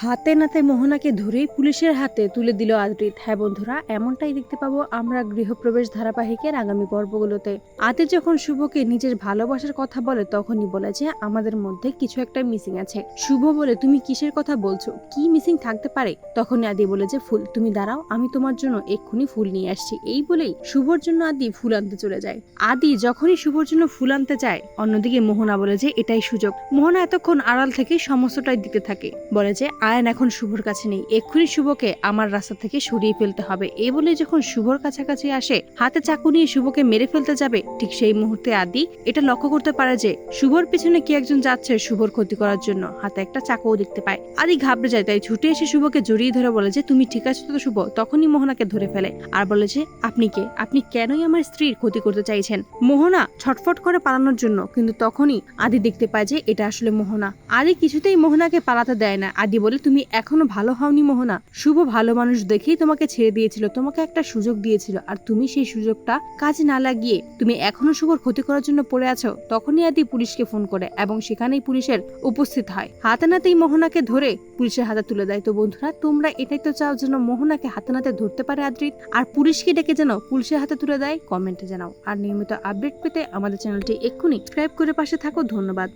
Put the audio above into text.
হাতে নাতে মোহনাকে ধরেই পুলিশের হাতে তুলে দিল আদ্রিত। হ্যাঁ বন্ধুরা, এমনটাই দেখতে পাবো আমরা গৃহপ্রবেশ ধারাবাহিকের আগামী পর্বগুলোতে। আদ্রিত যখন শুভকে নিজের ভালোবাসার কথা বলে তখনই বলে যে আমাদের মধ্যে কিছু একটা মিসিং আছে। শুভ বলে তুমি কিসের কথা বলছো, কি মিসিং থাকতে পারে? তখনই আদি বলে যে ফুল, তুমি দাঁড়াও, আমি তোমার জন্য এক্ষুনি ফুল নিয়ে আসছি। এই বলেই শুভর জন্য আদি ফুল আনতে চলে যায়। আদি যখনই শুভর জন্য ফুল আনতে যায়, অন্যদিকে মোহনা বলে যে এটাই সুযোগ। মোহনা এতক্ষণ আড়াল থেকে সমস্তটাই দিতে থাকে, বলে যে আয়ন এখন শুভর কাছে নেই, এক্ষুনি শুভকে আমার রাস্তা থেকে সরিয়ে ফেলতে হবে। এই বলে যখন শুভর কাছাকাছি আসে, হাতে চাকু নিয়ে শুভকে মেরে ফেলতে যাবে, ঠিক সেই মুহূর্তে আদি এটা লক্ষ্য করতে পারে যে শুভর পিছনে কি একজন যাচ্ছে শুভর ক্ষতি করার জন্য। হাতে একটা চাকুও দেখতে পায়। আদি ঘাবড়ে যায়, তাই ছুটে এসে শুভকে জড়িয়ে ধরে বলে যে তুমি ঠিক আছো তো শুভ? তখনই মোহনাকে ধরে ফেলে আর বলে যে আপনি কে, আপনি কেনই আমার স্ত্রীর ক্ষতি করতে চাইছেন? মোহনা ছটফট করে পালানোর জন্য, কিন্তু তখনই আদি দেখতে পায় যে এটা আসলে মোহনা। আদি কিছুতেই মোহনাকে পালাতে দেয় না। আদি বলে তুমি এখনো ভালো হওনি মোহনা, শুভ ভালো মানুষ দেখেই তোমাকে ছেড়ে দিয়েছিল, তোমাকে একটা সুযোগ দিয়েছিল, আর তুমি সেই সুযোগটা কাজে না লাগিয়ে তুমি এখনো শুভর ক্ষতি করার জন্য পড়ে আছো। তখনই আদি পুলিশকে ফোন করে এবং সেখানেই পুলিশের উপস্থিত হয়। হাতে নাতেই মোহনাকে ধরে পুলিশের হাতে তুলে দেয়। তো বন্ধুরা, তোমরা এটাই তো চাও যেন মোহনাকে হাতে নাতে ধরতে পারে আদ্রিত, আর পুলিশকে ডেকে যেন পুলিশের হাতে তুলে দেয়? কমেন্টে জানাও। আর নিয়মিত আপডেট পেতে আমাদের চ্যানেলটি এক্ষুনি সাবস্ক্রাইব করে পাশে থাকো। ধন্যবাদ।